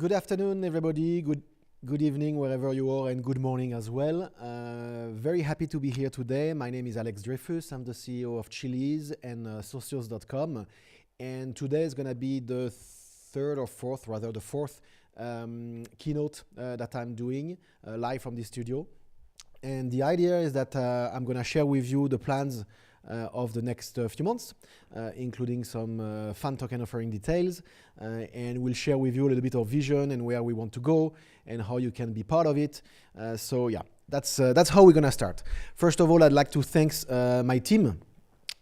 Good afternoon, everybody. Good evening, wherever you are, and good morning as well. Very happy to be here today. My name is Alex Dreyfus. I'm the CEO of Chiliz and Socios.com. And today is going to be the fourth keynote that I'm doing live from the studio. And the idea is that I'm going to share with you the plans of the next few months, including some fun token offering details, and we'll share with you a little bit of vision and where we want to go and how you can be part of it. So yeah, that's how we're gonna start. First of all, I'd like to thank my team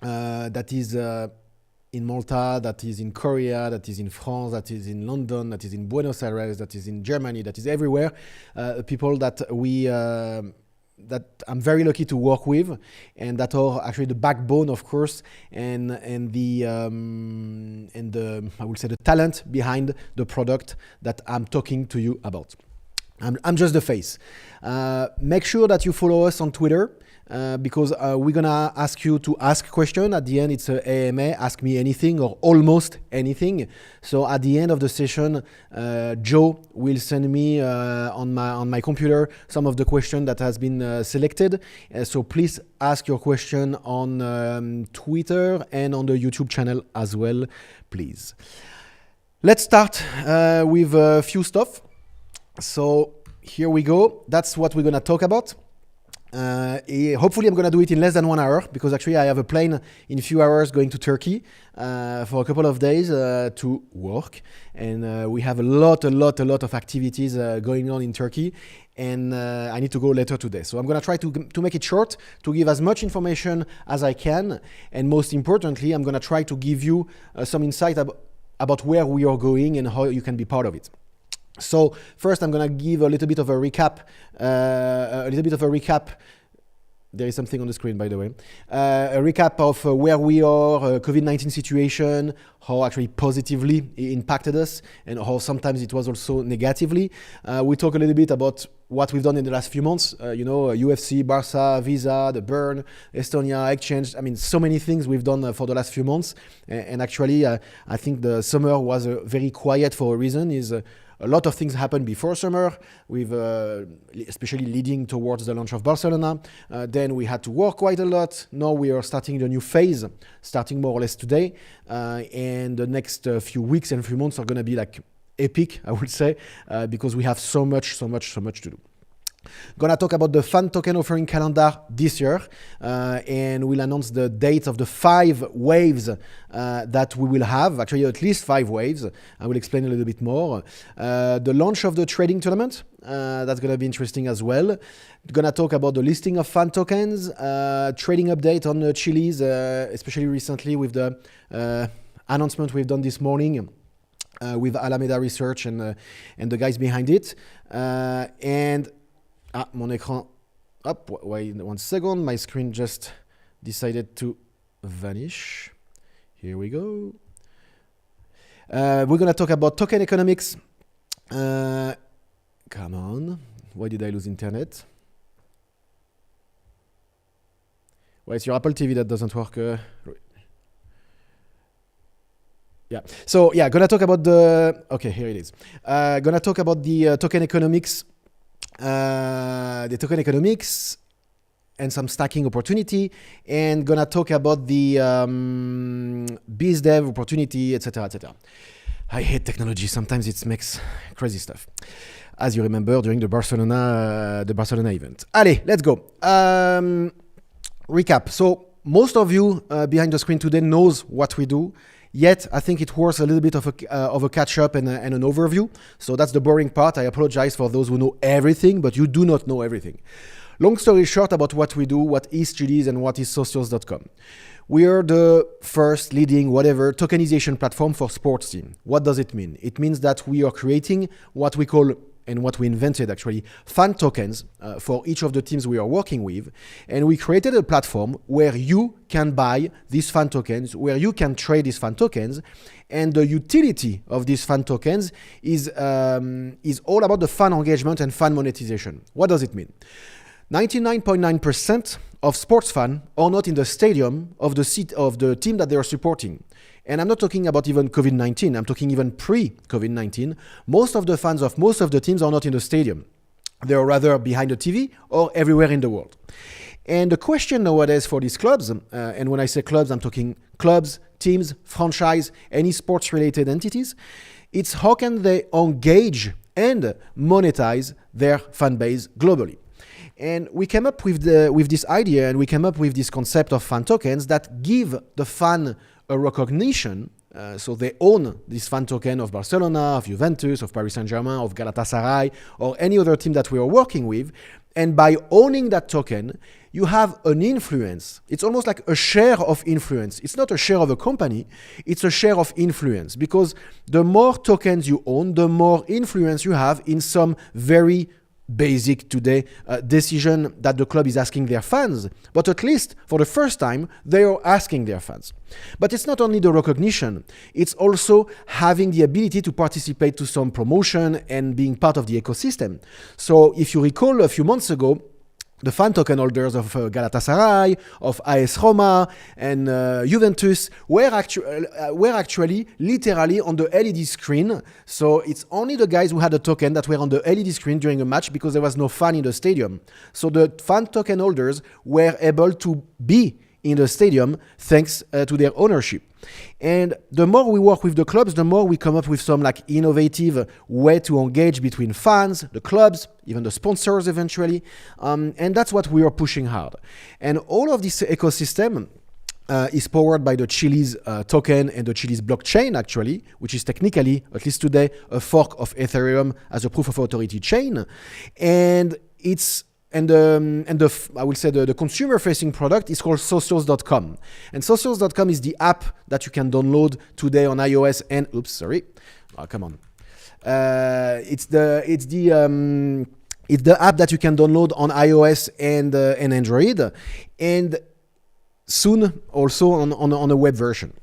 that is in Malta, that is in Korea, that is in France, that is in London, that is in Buenos Aires, that is in Germany, that is everywhere. People that that I'm very lucky to work with, and that are actually the backbone, of course, and the I would say the talent behind the product that I'm talking to you about. I'm just the face. Make sure that you follow us on Twitter. Because we're gonna ask you to ask questions. At the end, it's a AMA, ask me anything or almost anything. So at the end of the session, Joe will send me on my computer some of the questions that has been selected. So please ask your question on Twitter and on the YouTube channel as well, please. Let's start with a few stuff. So here we go. That's what we're gonna talk about. Hopefully I'm gonna do it in less than 1 hour, because actually I have a plane in a few hours going to Turkey for a couple of days to work, and we have a lot of activities going on in Turkey, and I need to go later today. So I'm gonna try to make it short, to give as much information as I can, and most importantly, I'm gonna try to give you some insight about where we are going and how you can be part of it. So first, I'm gonna give a little bit of a recap. There is something on the screen, by the way. A recap of where we are, COVID-19 situation, how actually positively it impacted us, and how sometimes it was also negatively. We talk a little bit about what we've done in the last few months. UFC, Barca, Visa, the Burn, Estonia, Exchange. I mean, so many things we've done for the last few months. And actually, I think the summer was very quiet for a reason. A lot of things happened before summer, with especially leading towards the launch of Barcelona. Then we had to work quite a lot. Now we are starting the new phase, starting more or less today. And the next few weeks and few months are going to be like epic, I would say, because we have so much to do. Gonna talk about the fun token offering calendar this year, and we'll announce the dates of the 5 waves that we will have, actually at least 5 waves. I will explain a little bit more. The launch of the trading tournament, that's gonna be interesting as well. Gonna talk about the listing of fun tokens, trading update on Chiliz, especially recently with the announcement we've done this morning with Alameda Research and the guys behind it. Mon écran, wait 1 second, my screen just decided to vanish. Here we go. We're gonna talk about token economics. Come on, why did I lose internet? Well, it's your Apple TV that doesn't work. Yeah, so yeah, gonna talk about okay, here it is. Gonna talk about the token economics. And some stacking opportunity, and gonna talk about the biz dev opportunity, etc. I hate technology. Sometimes it makes crazy stuff, as you remember during the Barcelona event. Allez, let's go. Recap. So most of you behind the screen today knows what we do. Yet, I think it worth a little bit of a catch-up and an overview. So that's the boring part. I apologize for those who know everything, but you do not know everything. Long story short about what we do, what is Chiliz and what is Socios.com. We are the first leading tokenization platform for sports team. What does it mean? It means that we are creating what we call, and what we invented actually, fan tokens for each of the teams we are working with. And we created a platform where you can buy these fan tokens, where you can trade these fan tokens. And the utility of these fan tokens is all about the fan engagement and fan monetization. What does it mean? 99.9% of sports fans are not in the stadium of the seat of the team that they are supporting. And I'm not talking about even COVID-19, I'm talking even pre-COVID-19. Most of the fans of most of the teams are not in the stadium. They are rather behind the TV or everywhere in the world. And the question nowadays for these clubs, and when I say clubs, I'm talking clubs, teams, franchise, any sports-related entities, it's how can they engage and monetize their fan base globally. And we came up with this idea, and we came up with this concept of fan tokens that give the fan a recognition. So they own this fan token of Barcelona, of Juventus, of Paris Saint-Germain, of Galatasaray, or any other team that we are working with. And by owning that token, you have an influence. It's almost like a share of influence. It's not a share of a company, it's a share of influence. Because the more tokens you own, the more influence you have in some very basic today decision that the club is asking their fans. But at least for the first time, they are asking their fans. But it's not only the recognition, it's also having the ability to participate to some promotion and being part of the ecosystem. So if you recall a few months ago, the fan token holders of Galatasaray, of AS Roma, and Juventus were actually literally on the LED screen. So it's only the guys who had a token that were on the LED screen during a match because there was no fan in the stadium. So the fan token holders were able to be in the stadium thanks to their ownership. And the more we work with the clubs, the more we come up with some like innovative way to engage between fans, the clubs, even the sponsors eventually. And that's what we are pushing hard. And all of this ecosystem is powered by the Chiliz token and the Chiliz blockchain, actually, which is technically, at least today, a fork of Ethereum as a proof of authority chain. And it's I will say the consumer-facing product is called socials.com. And socials.com is the app that you can download today on iOS and it's the app that you can download on iOS and Android, and soon also on a web version.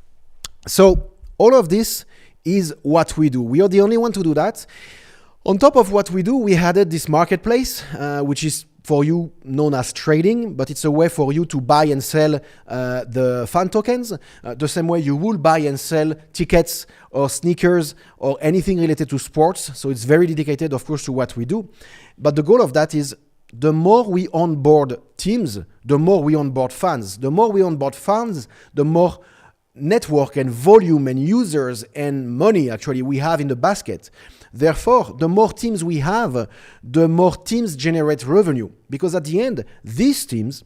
So all of this is what we do. We are the only one to do that. On top of what we do, we added this marketplace, which is for you known as trading, but it's a way for you to buy and sell the fan tokens, the same way you will buy and sell tickets or sneakers or anything related to sports. So it's very dedicated, of course, to what we do. But the goal of that is the more we onboard teams, the more we onboard fans. The more we onboard fans, the more network and volume and users and money actually we have in the basket. Therefore, the more teams we have, the more teams generate revenue. Because at the end, these teams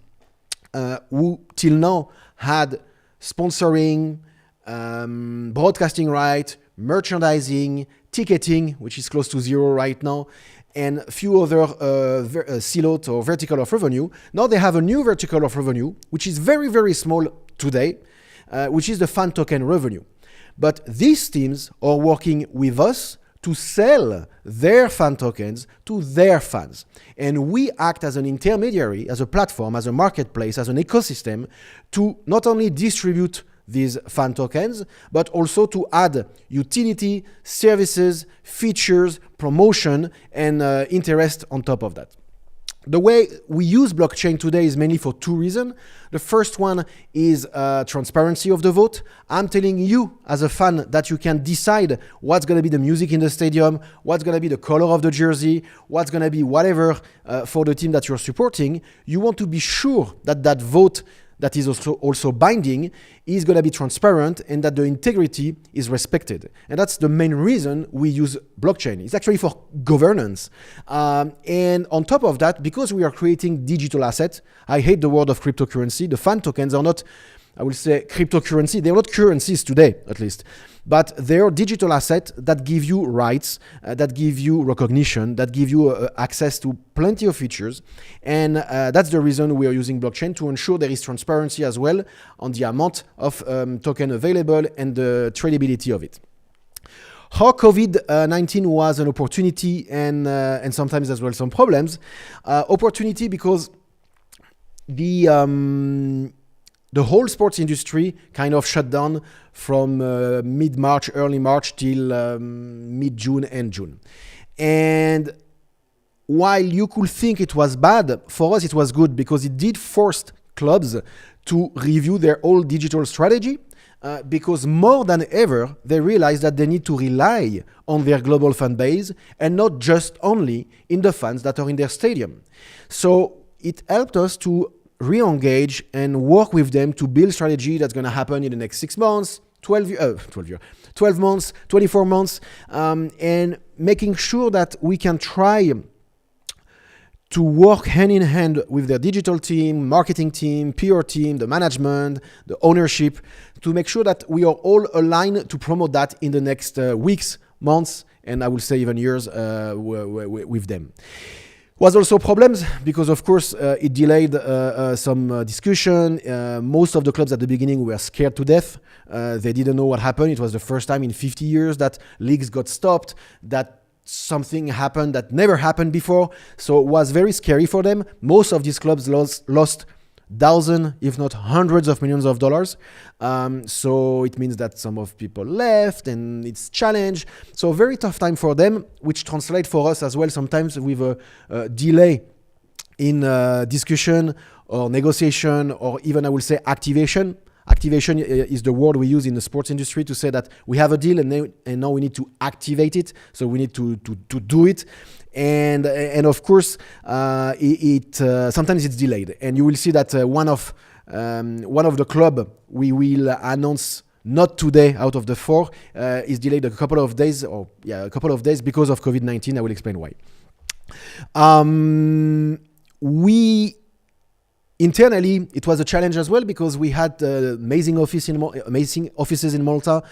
who till now had sponsoring, broadcasting right, merchandising, ticketing, which is close to zero right now, and a few other silos or vertical of revenue, now they have a new vertical of revenue, which is very, very small today, which is the fan token revenue. But these teams are working with us to sell their fan tokens to their fans. And we act as an intermediary, as a platform, as a marketplace, as an ecosystem to not only distribute these fan tokens, but also to add utility, services, features, promotion, and interest on top of that. The way we use blockchain today is mainly for two reasons. The first one is transparency of the vote. I'm telling you as a fan that you can decide what's going to be the music in the stadium, what's going to be the color of the jersey, what's going to be whatever for the team that you're supporting. You want to be sure that that vote that is also binding is going to be transparent and that the integrity is respected. And that's the main reason we use blockchain. It's actually for governance. And on top of that, because we are creating digital assets, I hate the word of cryptocurrency. The fan tokens are not, I will say, cryptocurrency. They're not currencies today, at least. But they're digital assets that give you rights, that give you recognition, that give you access to plenty of features. And that's the reason we are using blockchain, to ensure there is transparency as well on the amount of token available and the tradability of it. How COVID-19 was an opportunity and sometimes as well some problems. Opportunity because the whole sports industry kind of shut down from mid-March, early March till mid-June and June. And while you could think it was bad, for us it was good because it did force clubs to review their whole digital strategy. Because more than ever, they realize that they need to rely on their global fan base and not just only in the fans that are in their stadium. So it helped us to re-engage and work with them to build strategy that's going to happen in the next 6 months, 12 months, 24 months, and making sure that we can try to work hand in hand with their digital team, marketing team, PR team, the management, the ownership, to make sure that we are all aligned to promote that in the next weeks, months, and I will say even years with them. Was also problems because, of course, it delayed some discussion. Most of the clubs at the beginning were scared to death. They didn't know what happened. It was the first time in 50 years that leagues got stopped, that something happened that never happened before. So it was very scary for them. Most of these clubs lost thousands, if not hundreds of millions of dollars. So it means that some of people left and it's challenged. So very tough time for them, which translates for us as well sometimes with a delay in discussion or negotiation or even I will say activation. Activation is the word we use in the sports industry to say that we have a deal and now we need to activate it. So we need to do it. And of course, sometimes it's delayed. And you will see that one of the club we will announce not today out of the 4 is delayed a couple of days because of COVID-19. I will explain why. Internally, it was a challenge as well because we had amazing offices in Malta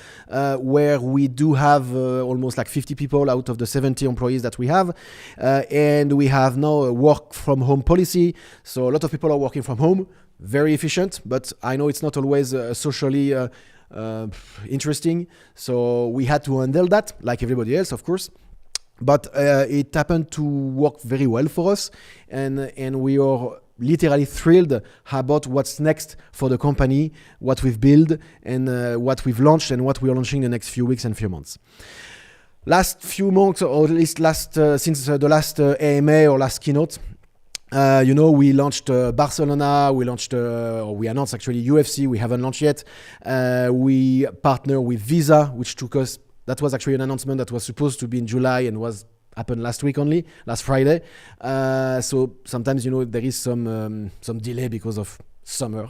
where we do have almost like 50 people out of the 70 employees that we have. And we have now a work from home policy. So a lot of people are working from home, very efficient, but I know it's not always socially interesting. So we had to handle that like everybody else, of course. But it happened to work very well for us. And we are literally thrilled about what's next for the company, what we've built and what we've launched and what we are launching in the next few weeks and few months. Last few months, or at least since the last AMA or last keynote, we launched Barcelona, we announced actually UFC, we haven't launched yet. We partner with Visa, which that was actually an announcement that was supposed to be in July and happened last Friday. So sometimes, there is some delay because of summer.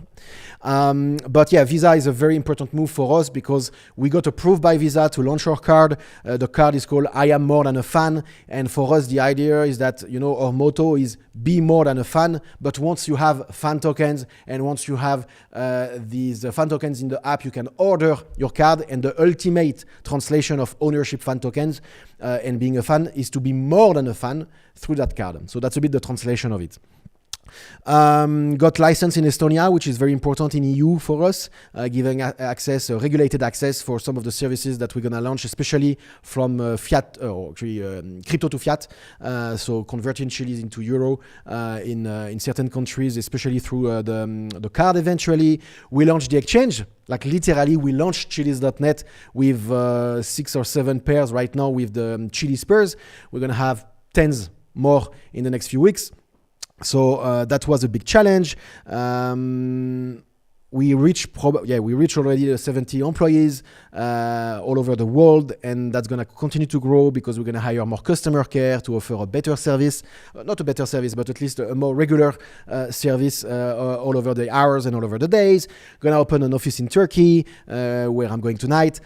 But yeah, Visa is a very important move for us because we got approved by Visa to launch our card. The card is called I Am More Than a Fan. And for us, the idea is that, our motto is be more than a fan. But once you have fan tokens and once you have these fan tokens in the app, you can order your card. And the ultimate translation of ownership fan tokens and being a fan is to be more than a fan through that card. So that's a bit the translation of it. Got license in Estonia, which is very important in EU for us, giving access, regulated access for some of the services that we're going to launch, especially from fiat, crypto to fiat. So converting Chiliz into euro in certain countries, especially through the card eventually. We launched the exchange. Like literally, we launched Chiliz.net with 6 or 7 pairs right now with the Chiliz pairs. We're going to have tens more in the next few weeks. So that was a big challenge. We reached already the 70 employees all over the world, and that's going to continue to grow because we're going to hire more customer care to offer a better service, not a better service, but at least a more regular service all over the hours and all over the days. Going to open an office in Turkey where I'm going tonight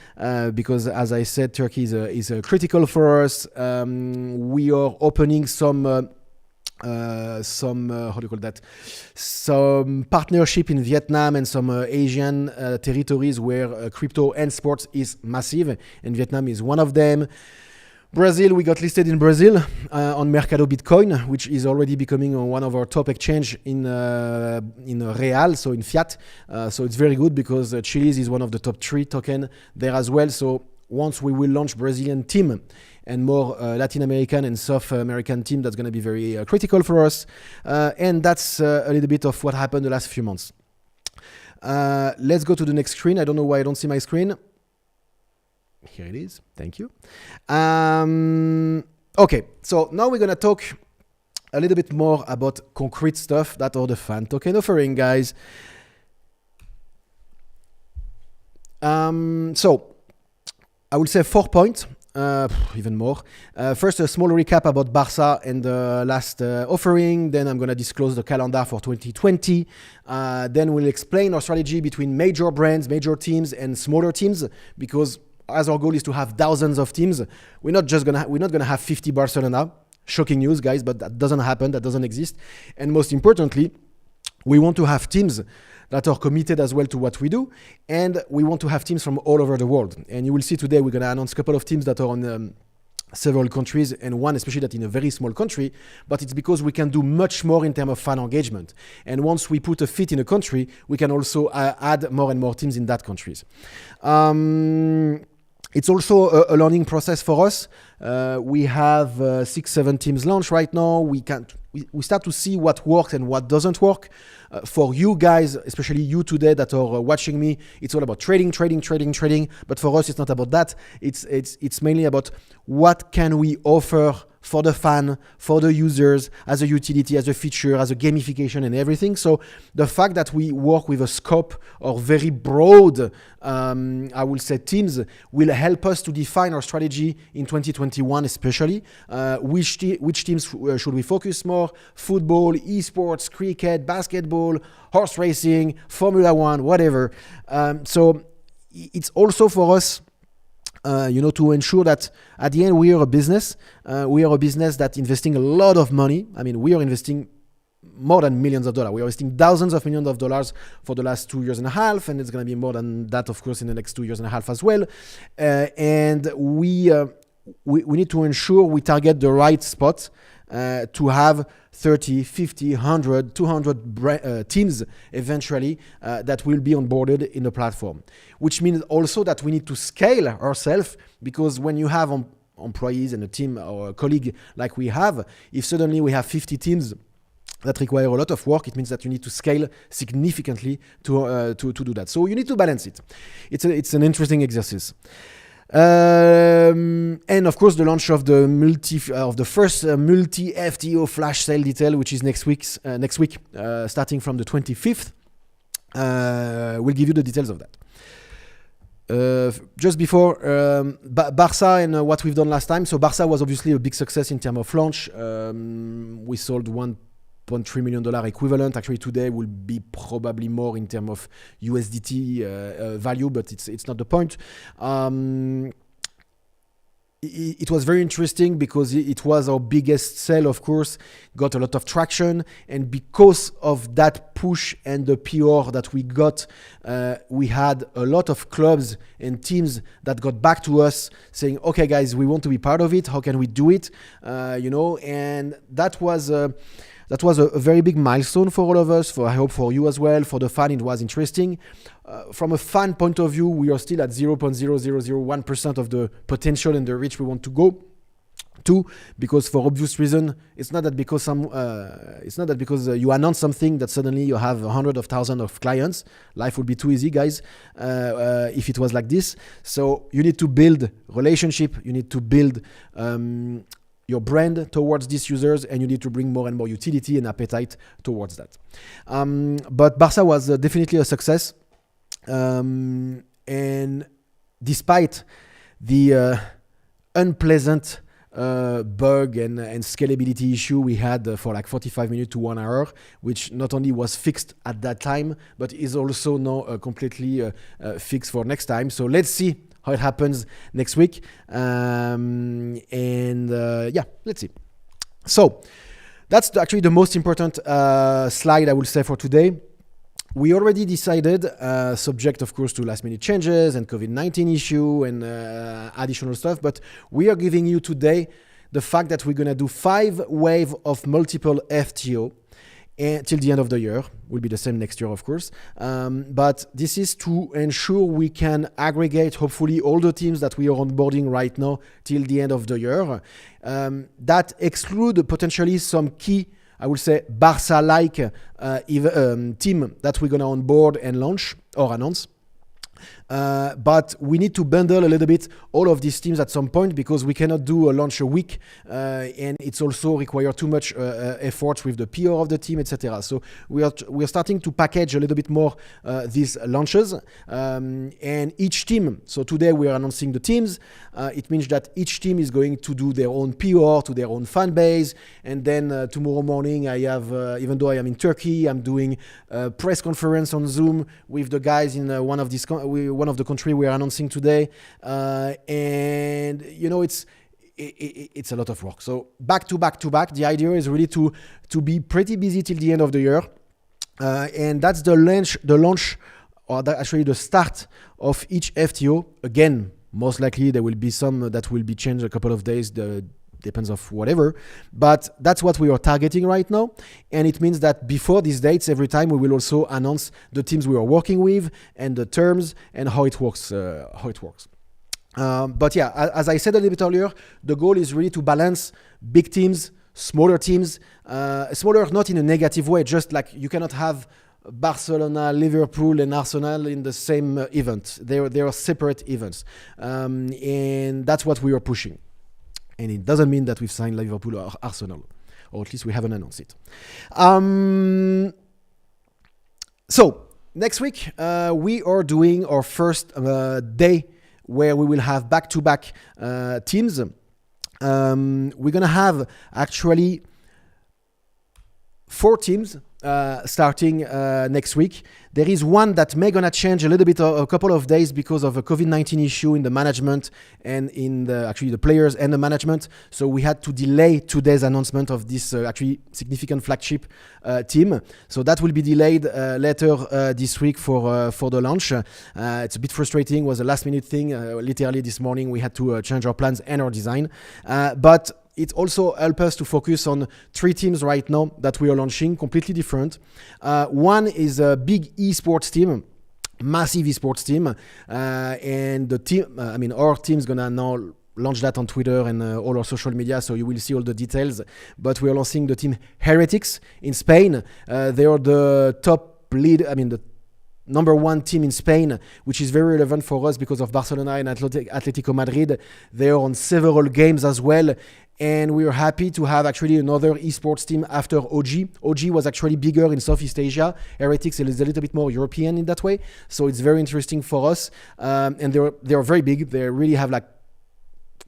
because, as I said, Turkey is critical for us. We are opening some partnership in Vietnam and some Asian territories where crypto and sports is massive, and Vietnam is one of them. Brazil, we got listed in Brazil on Mercado Bitcoin, which is already becoming one of our top exchange in real, so in fiat. So it's very good because Chiliz is one of the top 3 token there as well. So once we will launch Brazilian team and more Latin American and South American team, that's going to be very critical for us. And that's a little bit of what happened the last few months. Let's go to the next screen. I don't know why I don't see my screen. Here it is. Thank you. Okay, so now we're going to talk a little bit more about concrete stuff that are the fan token offering, guys. So I will say 4 points, even more. First, a small recap about Barca and the last offering. Then I'm going to disclose the calendar for 2020. Then we'll explain our strategy between major brands, major teams, and smaller teams, because as our goal is to have thousands of teams, we're not gonna have 50 Barcelona. Shocking news, guys, but that doesn't happen. That doesn't exist. And most importantly, we want to have teams that are committed as well to what we do, and we want to have teams from all over the world. And you will see today we're going to announce a couple of teams that are on several countries, and one especially that in a very small country, but it's because we can do much more in terms of fan engagement. And once we put a fit in a country, we can also add more and more teams in that countries. It's also a learning process for us. We have 6-7 teams launched right now. We start to see what works and what doesn't work. For you guys, especially you today that are watching me, it's all about trading. But for us, it's not about that. It's mainly about what can we offer for the fan, for the users, as a utility, as a feature, as a gamification and everything. So the fact that we work with a scope of very broad, I will say, teams will help us to define our strategy in 2021, especially. Which teams should we focus more? Football, esports, cricket, basketball, horse racing, Formula One, whatever. So it's also for us to ensure that at the end we are a business. We are a business that investing a lot of money. I mean, we are investing more than millions of dollars. We are investing thousands of millions of dollars for the last 2 years and a half, and it's going to be more than that, of course, in the next 2 years and a half as well. And we need to ensure we target the right spot to have 30, 50, 100, 200 teams eventually that will be onboarded in the platform. Which means also that we need to scale ourselves, because when you have employees and a team or a colleague like we have, if suddenly we have 50 teams that require a lot of work, it means that you need to scale significantly to do that. So you need to balance it. It's an interesting exercise. And of course, the launch of the first multi FTO flash sale detail, which is next week, starting from the 25th. We'll give you the details of that. Just before Barca and what we've done last time. So Barca was obviously a big success in terms of launch. We sold $1.3 million equivalent. Actually, today will be probably more in terms of USDT value, but it's not the point. It was very interesting because it was our biggest sale, of course, got a lot of traction. And because of that push and the PR that we got, we had a lot of clubs and teams that got back to us saying, okay, guys, we want to be part of it. How can we do it? And that was a very big milestone for all of us, I hope for you as well. For the fan, it was interesting. From a fan point of view, we are still at 0.0001% of the potential and the reach we want to go to, because for obvious reason, it's not that because you announce something that suddenly you have hundreds of thousands of clients. Life would be too easy, guys, if it was like this. So you need to build relationship. You need to build your brand towards these users, and you need to bring more and more utility and appetite towards that. But Barca was definitely a success. And despite the unpleasant bug and scalability issue we had for like 45 minutes to 1 hour, which not only was fixed at that time, but is also now completely fixed for next time. So let's see how it happens next week. Let's see. So that's actually the most important slide I will say for today. We already decided, subject of course to last minute changes and COVID-19 issue and additional stuff, but we are giving you today the fact that we're gonna do 5 waves of multiple FTO till the end of the year. Will be the same next year, of course. But this is to ensure we can aggregate, hopefully, all the teams that we are onboarding right now till the end of the year. That exclude potentially some key, I would say, Barca-like team that we're going to onboard and launch or announce. But we need to bundle a little bit all of these teams at some point, because we cannot do a launch a week, and it's also require too much effort with the PR of the team, etc. So we are starting to package a little bit more these launches, and each team. So today we are announcing the teams. It means that each team is going to do their own PR to their own fan base, and then tomorrow morning I have, even though I am in Turkey, I'm doing a press conference on Zoom with the guys in one of the country we are announcing today, and it's a lot of work. So back to back. The idea is really to be pretty busy till the end of the year, and that's the launch, or actually the start of each FTO. Again, most likely there will be some that will be changed a couple of days. Depends of whatever, but that's what we are targeting right now. And it means that before these dates, every time we will also announce the teams we are working with and the terms and how it works. But yeah, as I said a little bit earlier, the goal is really to balance big teams, smaller teams, smaller not in a negative way, just like you cannot have Barcelona, Liverpool, and Arsenal in the same event. They are separate events, and that's what we are pushing. And it doesn't mean that we've signed Liverpool or Arsenal, or at least we haven't announced it. So next week, we are doing our first day where we will have back-to-back teams. We're going to have actually 4 teams starting next week. There is one that may gonna change a little bit, a couple of days, because of a COVID-19 issue in the management and in the players and the management. So we had to delay today's announcement of this actually significant flagship team. So that will be delayed later this week for the launch. It's a bit frustrating. It was a last minute thing. Literally this morning we had to change our plans and our design. But it also helps us to focus on 3 teams right now that we are launching, completely different. One is a big esports team, massive esports team, and the team, our team's gonna now launch that on Twitter and all our social media, so you will see all the details. But we are launching the team Heretics in Spain. They are the top lead, the number 1 team in Spain, which is very relevant for us because of Barcelona and Atletico Madrid. They are on several games as well. And we are happy to have actually another esports team after OG. OG was actually bigger in Southeast Asia. Heretics is a little bit more European in that way. So it's very interesting for us. And they are very big. They really have like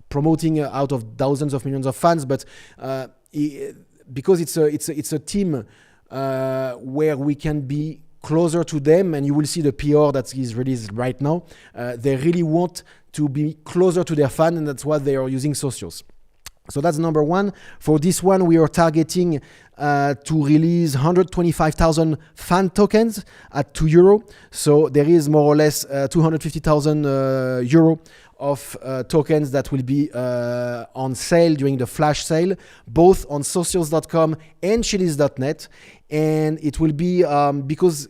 promoting out of thousands of millions of fans. But because it's a team where we can be closer to them, and you will see the PR that is released right now. They really want to be closer to their fan, and that's why they are using socials. So that's number 1. For this one, we are targeting to release 125,000 fan tokens at €2. So there is more or less 250,000 euro of tokens that will be on sale during the flash sale, both on socials.com and chiliz.net. And it will be because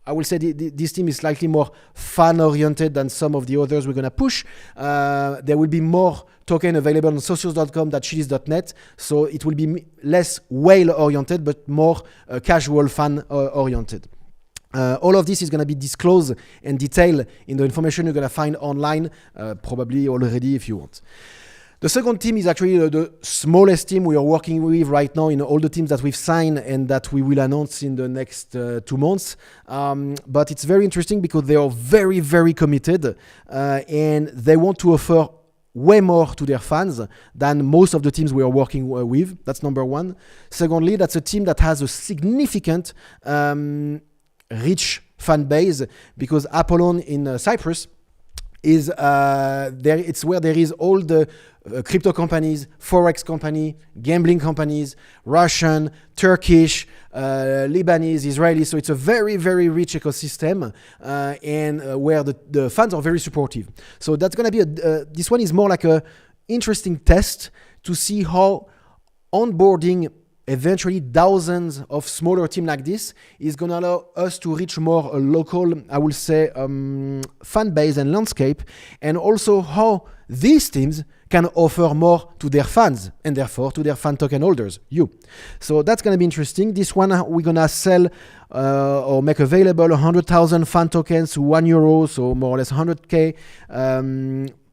I will say this team is slightly more fan-oriented than some of the others we're going to push. There will be more token available on socials.com than chiliz.net. So it will be less whale-oriented, but more casual fan-oriented. All of this is going to be disclosed and detailed in the information you're going to find online, probably already if you want. The second team is actually the smallest team we are working with right now in all the teams that we've signed and that we will announce in the next 2 months. But it's very interesting because they are very, very committed and they want to offer way more to their fans than most of the teams we are working with. That's number 1. Secondly, that's a team that has a significant rich fan base because Apollon in Cyprus is there. It's where there is all the crypto companies, forex company, gambling companies, Russian, Turkish, Lebanese, Israeli. So it's a very, very rich ecosystem and where the fans are very supportive. So that's going to be this one is more like a interesting test to see how onboarding eventually thousands of smaller teams like this is going to allow us to reach more local, I will say, fan base and landscape, and also how these teams can offer more to their fans and therefore to their fan token holders, you. So that's going to be interesting. This one we're going to sell or make available 100,000 fan tokens to €1, so more or less 100K.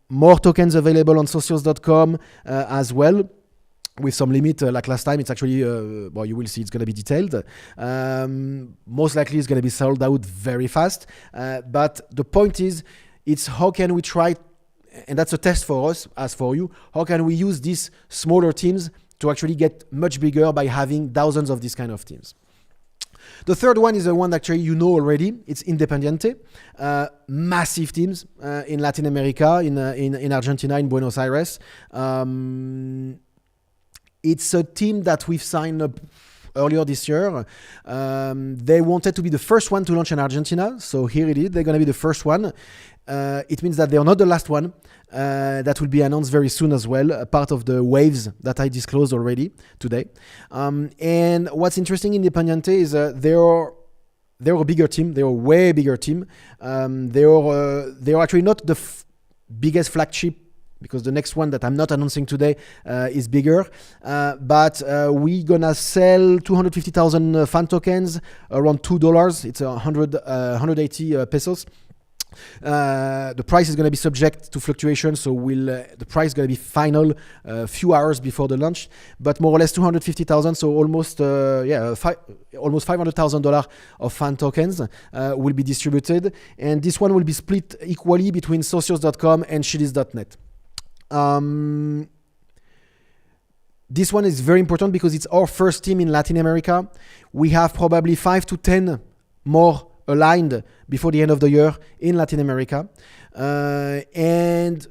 More tokens available on socials.com as well, with some limit, like last time. It's actually, well, you will see it's going to be detailed. Most likely it's going to be sold out very fast. But the point is, it's how can we try, and that's a test for us, as for you, how can we use these smaller teams to actually get much bigger by having thousands of these kind of teams. The third one is the one that actually you know already. It's Independiente. Massive teams in Latin America, in Argentina, in Buenos Aires. It's a team that we've signed up earlier this year. They wanted to be the first one to launch in Argentina. So here it is. They're going to be the first one. It means that they are not the last one. That will be announced very soon as well, part of the waves that I disclosed already today. And what's interesting in Independiente is they're a bigger team. They're a way bigger team. They're actually not the biggest flagship, because the next one that I'm not announcing today is bigger. But we're going to sell 250,000 fan tokens, around $2. It's 180 pesos. The price is going to be subject to fluctuation, so the price is going to be final a few hours before the launch, but more or less 250,000, so almost $500,000 of fan tokens will be distributed, and this one will be split equally between socials.com and Chiliz.net. This one is very important because it's our first team in Latin America. We have probably 5 to 10 more aligned before the end of the year in Latin America. And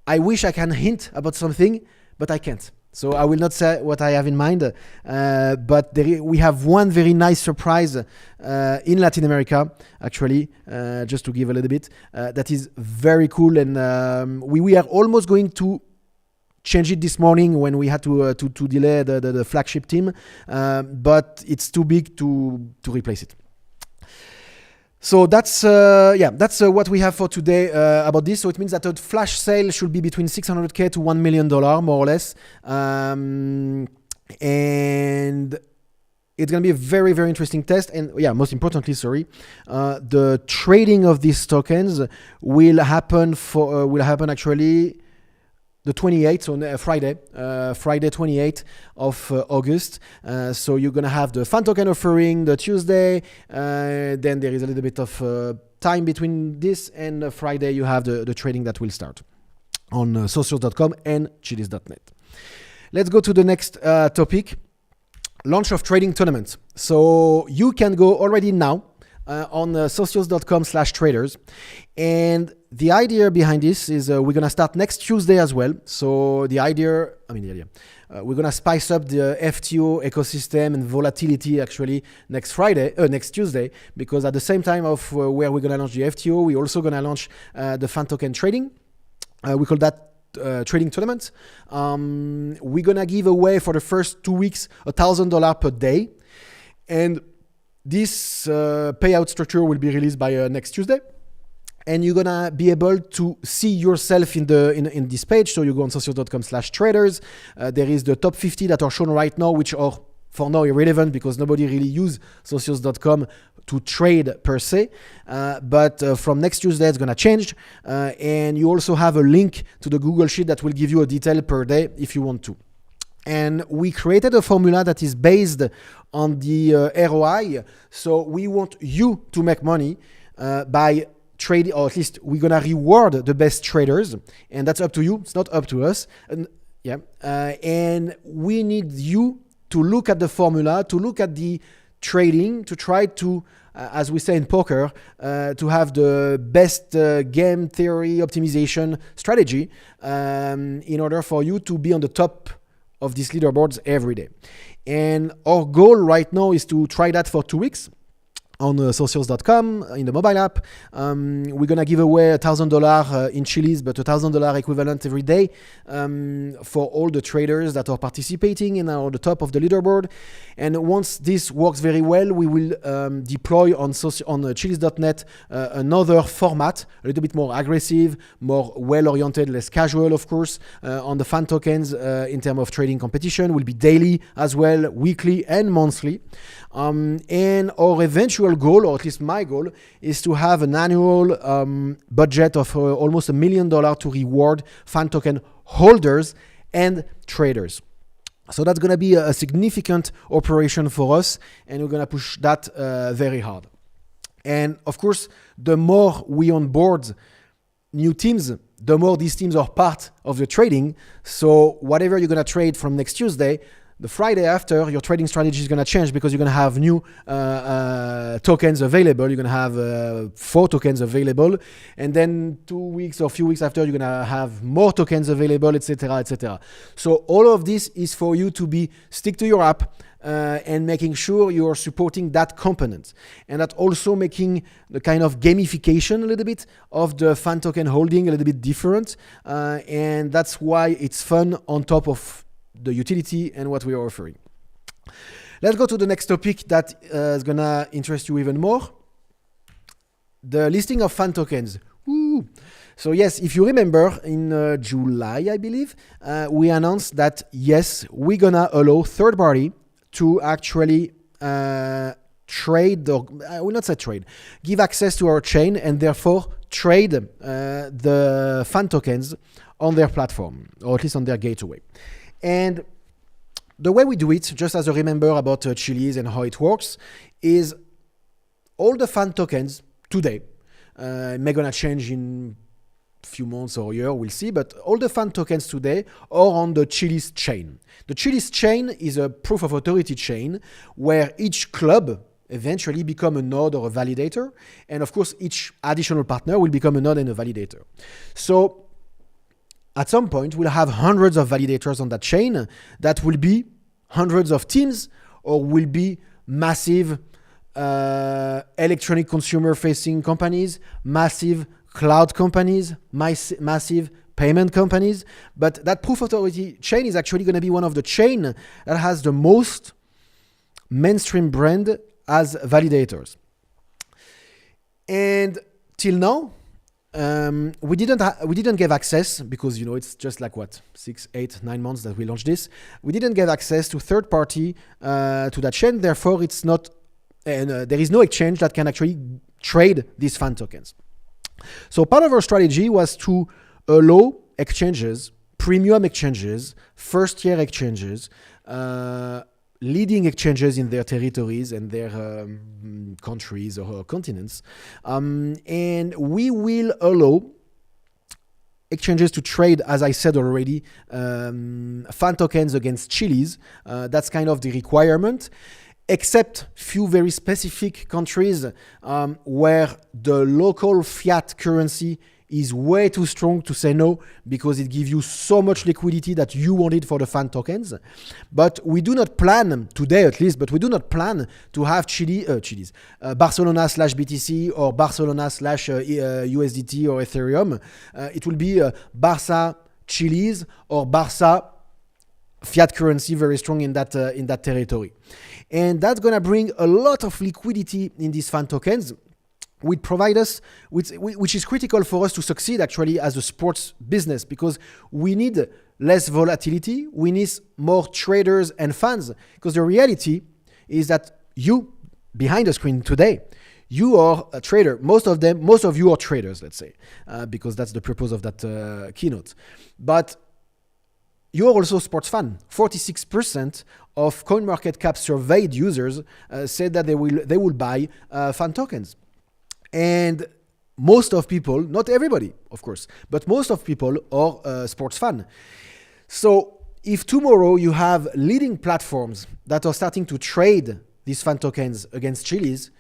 I wish I can hint about something, but I can't. So I will not say what I have in mind. But we have one very nice surprise in Latin America, actually, just to give a little bit. That is very cool. And we are almost going to change it this morning when we had to delay the flagship team. But it's too big to replace it. So that's what we have for today about this. So it means that a flash sale should be between $600K to $1 million, more or less. And it's going to be a very, very interesting test. And most importantly, the trading of these tokens will happen actually the 28th, so Friday 28th of August. So you're going to have the fan token offering the Tuesday. Then there is a little bit of time between this and Friday. You have the trading that will start on socials.com and Chiliz.net. Let's go to the next topic, launch of trading tournaments. So you can go already now on socials.com/traders. And the idea behind this is we're going to start next Tuesday as well. So we're going to spice up the FTO ecosystem and volatility actually next Tuesday, because at the same time of where we're going to launch the FTO, we're also going to launch the fan token trading. We call that trading tournament. We're going to give away for the first 2 weeks $1,000 per day. And this payout structure will be released by next Tuesday. And you're gonna be able to see yourself in this page. So you go on socials.com/traders. There is the top 50 that are shown right now, which are for now irrelevant because nobody really uses socials.com to trade per se. But from next Tuesday, it's gonna change. And you also have a link to the Google Sheet that will give you a detail per day if you want to. And we created a formula that is based on the ROI. So we want you to make money by trading, or at least we're gonna reward the best traders, and that's up to you. It's not up to us. And we need you to look at the formula, to look at the trading, to try to, as we say in poker, to have the best game theory optimization strategy in order for you to be on the top of these leaderboards every day. And our goal right now is to try that for 2 weeks. on socials.com in the mobile app. We're gonna give away $1,000 in Chiliz, but $1,000 equivalent every day for all the traders that are participating and are on the top of the leaderboard. And once this works very well, we will deploy on Chiliz.net another format, a little bit more aggressive, more well-oriented, less casual, of course, on the fan tokens in terms of trading competition. Will be daily as well, weekly and monthly. And our eventual goal, or at least my goal, is to have an annual budget of almost $1 million to reward fan token holders and traders. So that's going to be a significant operation for us, and we're going to push that very hard. And of course, the more we onboard new teams, the more these teams are part of the trading. So whatever you're going to trade from next Tuesday, the Friday after, your trading strategy is going to change because you're going to have new tokens available. You're going to have 4 tokens available. And then 2 weeks or a few weeks after, you're going to have more tokens available, etc., etc. So all of this is for you to stick to your app and making sure you're supporting that component. And that also making the kind of gamification a little bit of the fan token holding a little bit different. And that's why it's fun on top of the utility and what we are offering. Let's go to the next topic that is gonna interest you even more. The listing of fan tokens. Woo. So yes, if you remember in July, I believe, we announced that yes, we're gonna allow third party to actually trade, or I will not say trade, give access to our chain and therefore trade the fan tokens on their platform, or at least on their gateway. And the way we do it, just as a remember about Chiliz and how it works, is all the fan tokens today, may gonna change in a few months or a year, we'll see, but all the fan tokens today are on the Chiliz chain. The Chiliz chain is a proof of authority chain where each club eventually become a node or a validator, and of course each additional partner will become a node and a validator. So at some point, we'll have hundreds of validators on that chain that will be hundreds of teams or will be massive electronic consumer-facing companies, massive cloud companies, massive payment companies. But that proof authority chain is actually going to be one of the chain that has the most mainstream brand as validators. And till now, we didn't give access because it's just like 6, 8, 9 months that we launched this. We didn't give access to third party to that chain. Therefore, it's not, and there is no exchange that can actually trade these fan tokens. So part of our strategy was to allow exchanges, premium exchanges, first year exchanges, leading exchanges in their territories and their countries or continents. And we will allow exchanges to trade, as I said already, fan tokens against Chiliz. That's kind of the requirement, except few very specific countries where the local fiat currency is way too strong to say no because it gives you so much liquidity that you want it for the fan tokens. But we do not plan, today at least, but we do not plan to have Barcelona/BTC or Barcelona/USDT or Ethereum. It will be Barça Chiliz or Barça fiat currency, very strong in that territory. And that's going to bring a lot of liquidity in these fan tokens, which provide us, which is critical for us to succeed actually as a sports business, because we need less volatility, we need more traders and fans, because the reality is that you, behind the screen today, you are a trader. Most of you are traders, let's say, because that's the purpose of that keynote. But you are also a sports fan. 46% of CoinMarketCap surveyed users said that they will buy fan tokens. And most of people, not everybody, of course, but most of people are sports fan. So if tomorrow you have leading platforms that are starting to trade these fan tokens against Chiliz,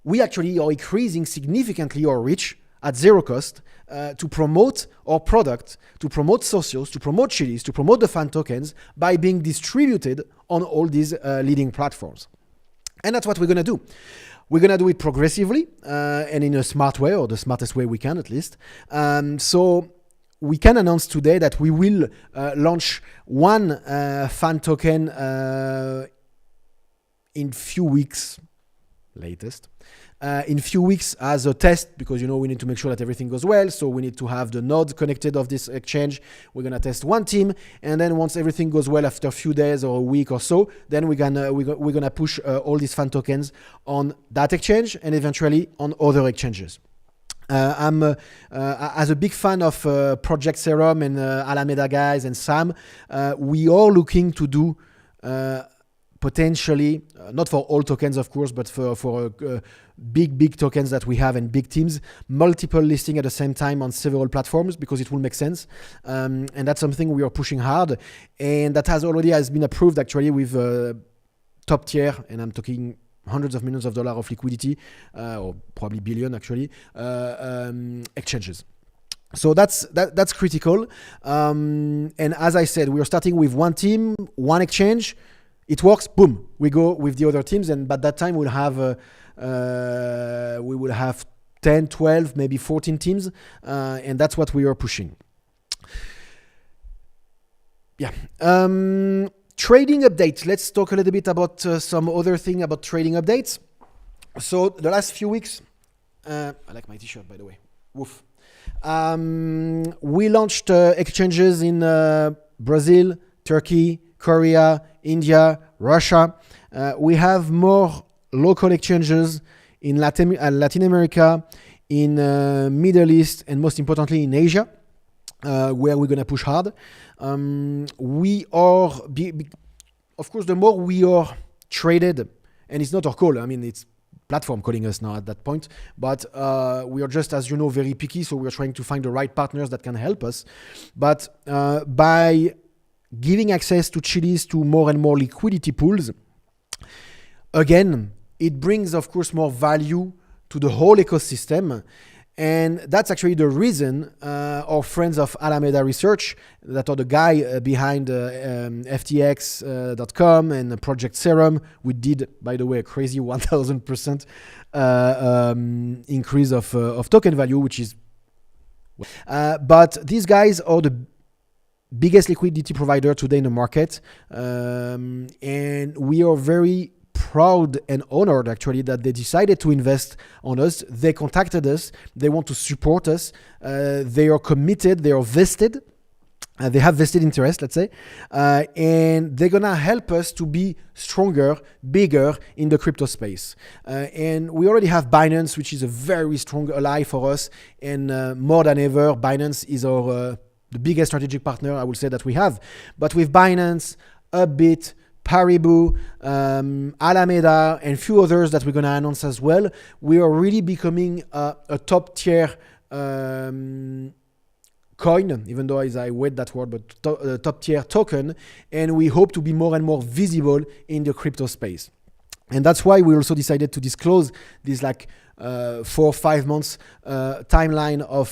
we actually are increasing significantly our reach at zero cost to promote our product, to promote socials, to promote Chiliz, to promote the fan tokens by being distributed on all these leading platforms. And that's what we're going to do. We're going to do it progressively and in a smart way, or the smartest way we can at least. So we can announce today that we will launch one fan token in few weeks, latest. In few weeks as a test, because we need to make sure that everything goes well. So we need to have the node connected of this exchange. We're gonna test one team, and then once everything goes well, after a few days or a week or so, then we're gonna push all these fan tokens on that exchange and eventually on other exchanges. I'm as a big fan of Project Serum and Alameda guys and Sam. We are looking to do potentially, not for all tokens, of course, but for big tokens that we have and big teams, multiple listing at the same time on several platforms, because it will make sense. And that's something we are pushing hard. And that has been approved actually with top tier, and I'm talking hundreds of millions of dollars of liquidity, or probably billion actually, exchanges. So that's critical. And as I said, we are starting with one team, one exchange. It works, boom, we go with the other teams, and by that time we will have 10, 12, maybe 14 teams, and that's what we are pushing. Yeah. Trading updates. Let's talk a little bit about some other thing about trading updates. So the last few weeks, I like my t-shirt, by the way. Woof. We launched exchanges in Brazil, Turkey, Korea, India, Russia. We have more local exchanges in Latin America, in Middle East, and most importantly in Asia, where we're going to push hard. We are, of course, the more we are traded, and it's not our call, I mean, it's platform calling us now at that point, but we are just, as you know, very picky, so we're trying to find the right partners that can help us. But by giving access to Chiliz to more and more liquidity pools, again, it brings, of course, more value to the whole ecosystem. And that's actually the reason our friends of Alameda Research, that are the guy behind FTX.com and Project Serum, we did, by the way, a crazy 1,000% increase of token value, which is... but these guys are the biggest liquidity provider today in the market, and we are very proud and honored actually that they decided to invest on us. They contacted us, they want to support us, they are committed, they are vested, they have vested interest, let's say, and they're gonna help us to be stronger, bigger in the crypto space. And we already have Binance, which is a very strong ally for us, and more than ever, Binance is our the biggest strategic partner, I would say, that we have. But with Binance, Upbit, Paribu, Alameda, and a few others that we're going to announce as well, we are really becoming a top tier coin, even though I hate that word, but top tier token, and we hope to be more and more visible in the crypto space. And that's why we also decided to disclose this 4 or 5 months timeline of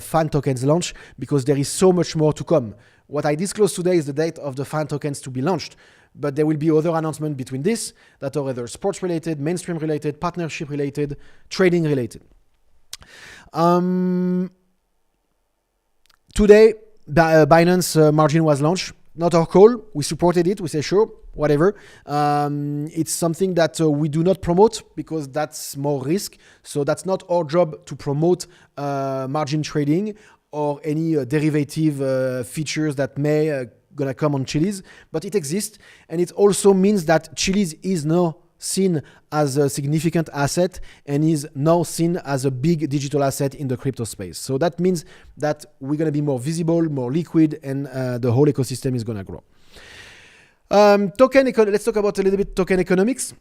fan tokens launch, because there is so much more to come. What I disclosed today is the date of the fan tokens to be launched, but there will be other announcements between this that are either sports related, mainstream related, partnership related, trading related. Today, Binance margin was launched. Not our call. We supported it. We say, sure, whatever. It's something that we do not promote, because that's more risk. So that's not our job to promote margin trading or any derivative features that may gonna come on Chiliz. But it exists, and it also means that Chiliz is now seen as a significant asset and is now seen as a big digital asset in the crypto space. So that means that we're going to be more visible, more liquid, and the whole ecosystem is going to grow. Let's talk about a little bit token economics.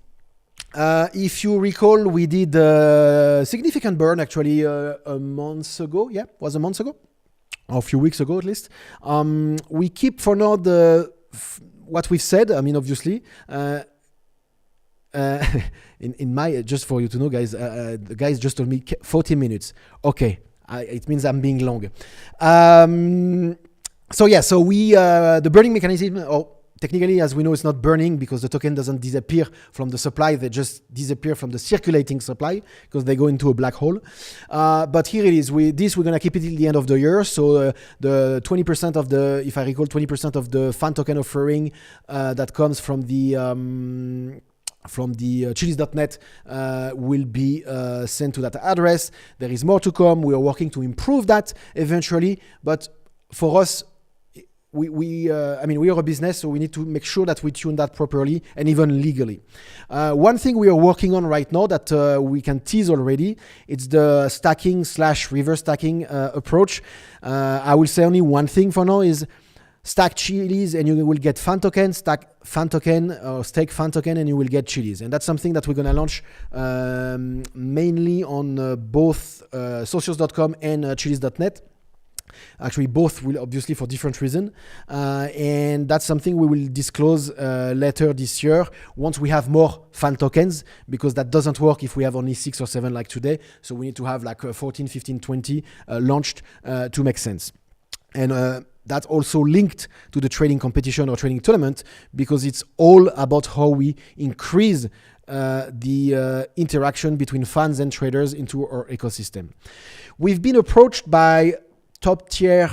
If you recall, we did a significant burn actually a month ago. Yeah, it was a month ago, or a few weeks ago at least. We keep for now what we've said. I mean, obviously, in my, just for you to know, guys, the guys just told me 40 minutes. Okay, it means I'm being long. So we the burning mechanism, or technically, as we know, it's not burning because the token doesn't disappear from the supply. They just disappear from the circulating supply because they go into a black hole. But here it is. We're going to keep it till the end of the year. So the 20% of the, if I recall, 20% of the fan token offering that comes from the Chiliz.net will be sent to that address. There is more to come. We are working to improve that eventually. But for us, we are a business, so we need to make sure that we tune that properly and even legally. One thing we are working on right now that we can tease already, it's the stacking / reverse stacking approach. I will say only one thing for now is stack Chiliz and you will get fan token, stack fan token or stake fan token and you will get Chiliz. And that's something that we're going to launch mainly on both socios.com and Chiliz.net. Actually, both will obviously for different reasons. And that's something we will disclose later this year once we have more fan tokens, because that doesn't work if we have only 6 or 7 like today. So we need to have like 14, 15, 20 launched to make sense. And that's also linked to the trading competition or trading tournament, because it's all about how we increase the interaction between fans and traders into our ecosystem. We've been approached by top tier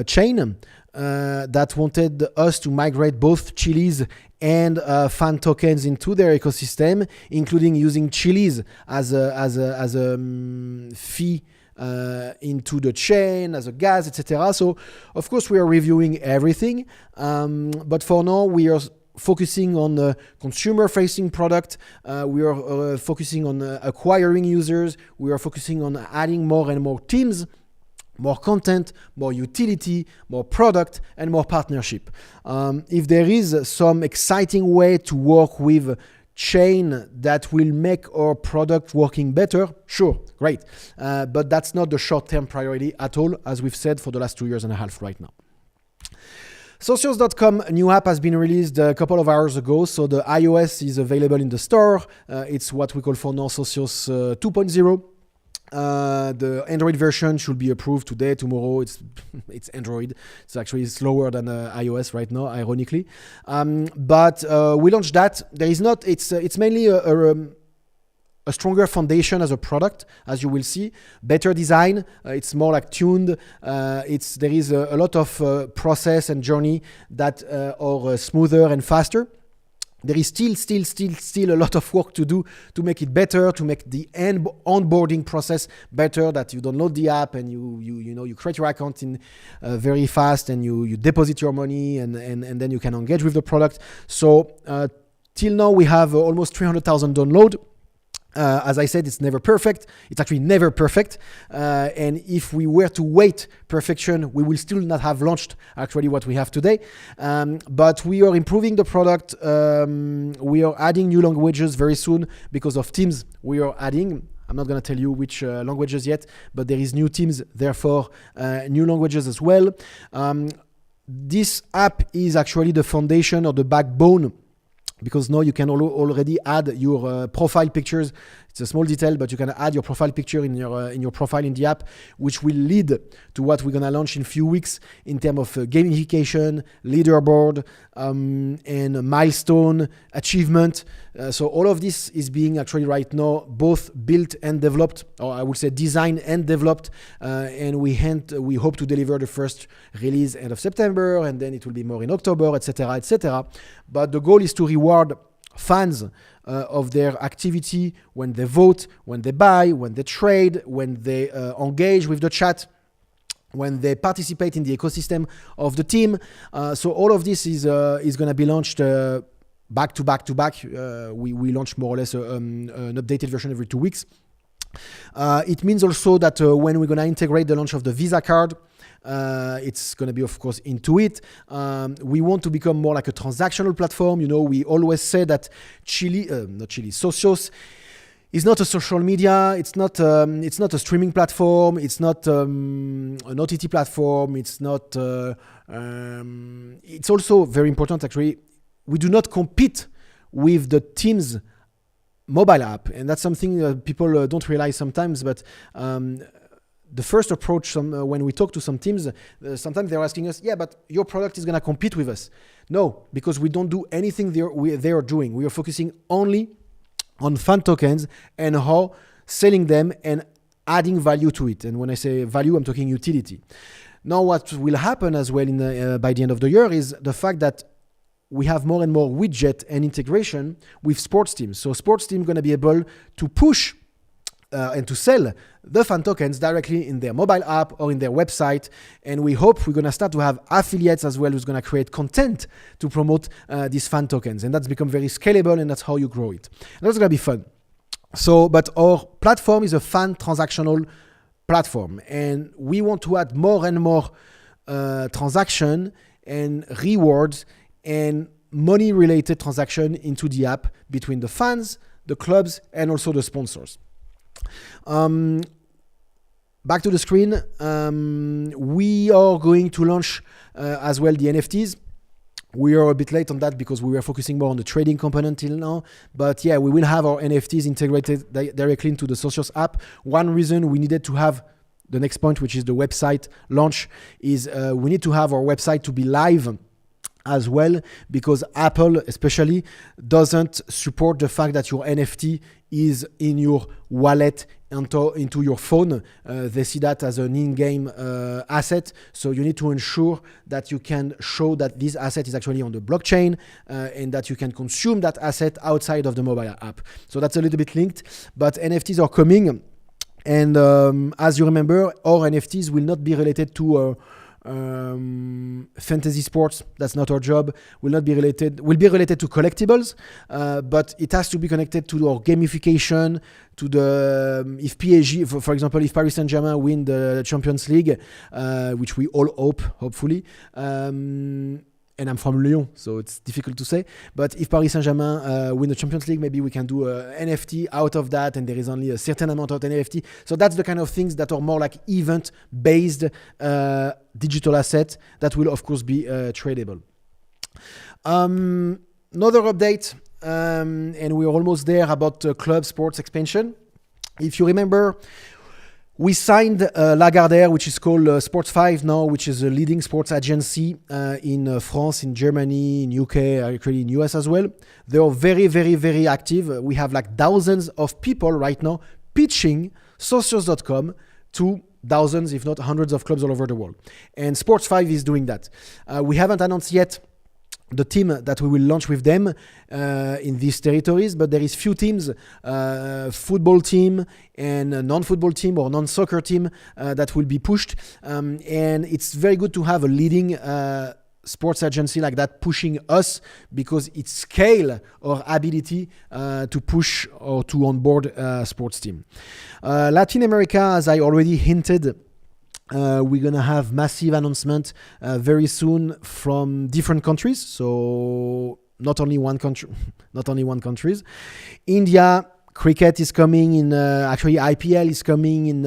chain that wanted us to migrate both Chiliz and fan tokens into their ecosystem, including using Chiliz as a fee into the chain, as a gas, etc. So of course we are reviewing everything, but for now we are focusing on the consumer-facing product. We are focusing on acquiring users. We are focusing on adding more and more teams, more content, more utility, more product, and more partnership. If there is some exciting way to work with chain that will make our product working better, sure, great. But that's not the short-term priority at all, as we've said for the last 2.5 years right now. Socios.com new app has been released a couple of hours ago, so the iOS is available in the store. It's what we call for now Socios 2.0. The Android version should be approved today, tomorrow. It's Android. It's actually slower than iOS right now, ironically. But we launched that. There is not. It's mainly a stronger foundation as a product, as you will see. Better design. It's more like tuned. There is a lot of process and journey that are smoother and faster. There is still a lot of work to do to make it better, to make the onboarding process better, that you download the app and you create your account in very fast, and you deposit your money and then you can engage with the product. So till now we have almost 300,000 downloads. As I said, it's never perfect. It's actually never perfect. And if we were to wait perfection, we will still not have launched actually what we have today. But we are improving the product. We are adding new languages very soon because of teams we are adding. I'm not going to tell you which languages yet, but there is new teams, therefore new languages as well. This app is actually the foundation or the backbone, because now you can already add your profile pictures. It's a small detail, but you can add your profile picture in your profile in the app, which will lead to what we're gonna launch in a few weeks in terms of gamification, leaderboard, and milestone achievement. So all of this is being actually right now both built and developed, or I would say designed and developed, and we hope to deliver the first release end of September, and then it will be more in October, etc., etc. But the goal is to reward fans of their activity when they vote, when they buy, when they trade, when they engage with the chat, when they participate in the ecosystem of the team. So all of this is going to be launched back to back to back. We launch more or less an updated version every 2 weeks. It means also that when we're going to integrate the launch of the Visa card, it's going to be, of course, into it. We want to become more like a transactional platform. You know, we always say that Socios is not a social media. It's not a streaming platform. It's not an OTT platform. It's not. It's also very important, actually. We do not compete with the team's mobile app, and that's something people don't realize sometimes. But the first approach when we talk to some teams, sometimes they're asking us, yeah, but your product is going to compete with us. No, because we don't do anything they are doing. We are focusing only on fan tokens and how selling them and adding value to it. And when I say value, I'm talking utility. Now, what will happen as well by the end of the year is the fact that we have more and more widget and integration with sports teams. So sports teams going to be able to push and to sell the fan tokens directly in their mobile app or in their website. And we hope we're going to start to have affiliates as well who's going to create content to promote these fan tokens. And that's become very scalable, and that's how you grow it. And that's going to be fun. So, but our platform is a fan transactional platform, and we want to add more and more transaction and rewards and money-related transaction into the app between the fans, the clubs, and also the sponsors. Back to the screen. We are going to launch as well the NFTs. We are a bit late on that because we were focusing more on the trading component till now. But yeah, we will have our NFTs integrated directly into the Socios app. One reason we needed to have the next point, which is the website launch, is we need to have our website to be live as well, because Apple especially doesn't support the fact that your NFT is in your wallet into your phone. They see that as an in-game asset. So you need to ensure that you can show that this asset is actually on the blockchain and that you can consume that asset outside of the mobile app. So that's a little bit linked, but NFTs are coming. And as you remember, our NFTs will not be related to fantasy sports. That's not our job. Will be related to collectibles, but it has to be connected to our gamification, to the if PSG, for example, if Paris Saint-Germain win the Champions League, which we all hope, hopefully. And I'm from Lyon, so it's difficult to say. But if Paris Saint-Germain win the Champions League, maybe we can do an NFT out of that, and there is only a certain amount of NFT. So that's the kind of things that are more like event-based digital assets that will, of course, be tradable. Another update, and we're almost there about club sports expansion. If you remember, we signed Lagardère, which is called Sports 5 now, which is a leading sports agency in France, in Germany, in UK, actually in US as well. They are very, very, very active. We have like thousands of people right now pitching Socios.com to thousands, if not hundreds of clubs all over the world. And Sports 5 is doing that. We haven't announced yet the team that we will launch with them in these territories, but there is few teams, football team and a non-football team or non-soccer team that will be pushed. And it's very good to have a leading sports agency like that pushing us, because it scale our ability to push or to onboard a sports team. Latin America, as I already hinted, we're gonna have massive announcement very soon from different countries. So not only one country, India, cricket is coming in. Actually, IPL is coming in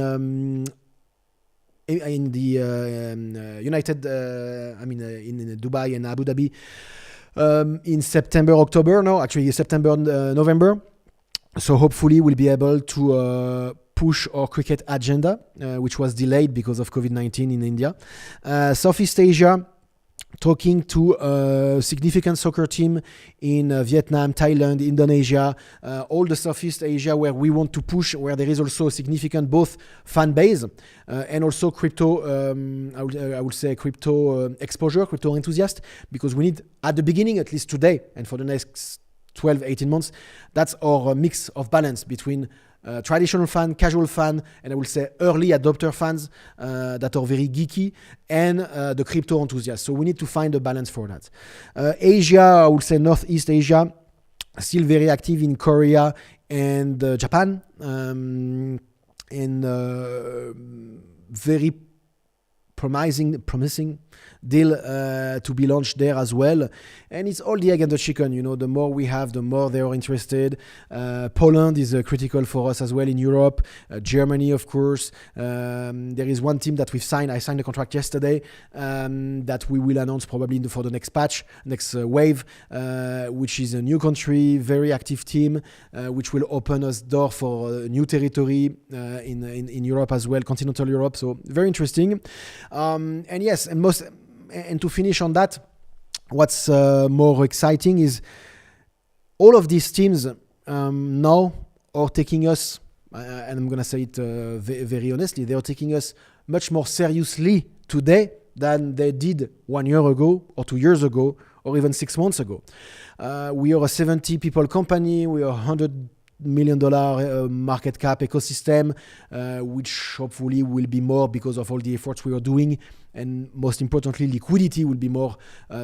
the United. In Dubai and Abu Dhabi in September, October. No, actually September, November. So hopefully we'll be able to push our cricket agenda, which was delayed because of COVID-19 in India. Southeast Asia, talking to a significant soccer team in Vietnam, Thailand, Indonesia, all the Southeast Asia where we want to push, where there is also a significant both fan base and also crypto, I would say crypto exposure, crypto enthusiast, because we need, at the beginning, at least today, and for the next 12, 18 months, that's our mix of balance between traditional fan, casual fan, and I will say early adopter fans that are very geeky, and the crypto enthusiasts. So we need to find a balance for that. Asia, I would say Northeast Asia, still very active in Korea and Japan, and very promising deal to be launched there as well. And it's all the egg and the chicken. You know, the more we have, the more they are interested. Poland is critical for us as well in Europe. Germany, of course. There is one team that we've signed. I signed a contract yesterday that we will announce probably for the next patch, next wave, which is a new country, very active team, which will open us door for new territory in Europe as well, continental Europe. So very interesting. And yes, and to finish on that, what's more exciting is all of these teams now are taking us, and I'm going to say it very honestly, they are taking us much more seriously today than they did 1 year ago or 2 years ago or even 6 months ago. We are a 70 people company. We are $100 million market cap ecosystem, which hopefully will be more because of all the efforts we are doing, and most importantly, liquidity will be more.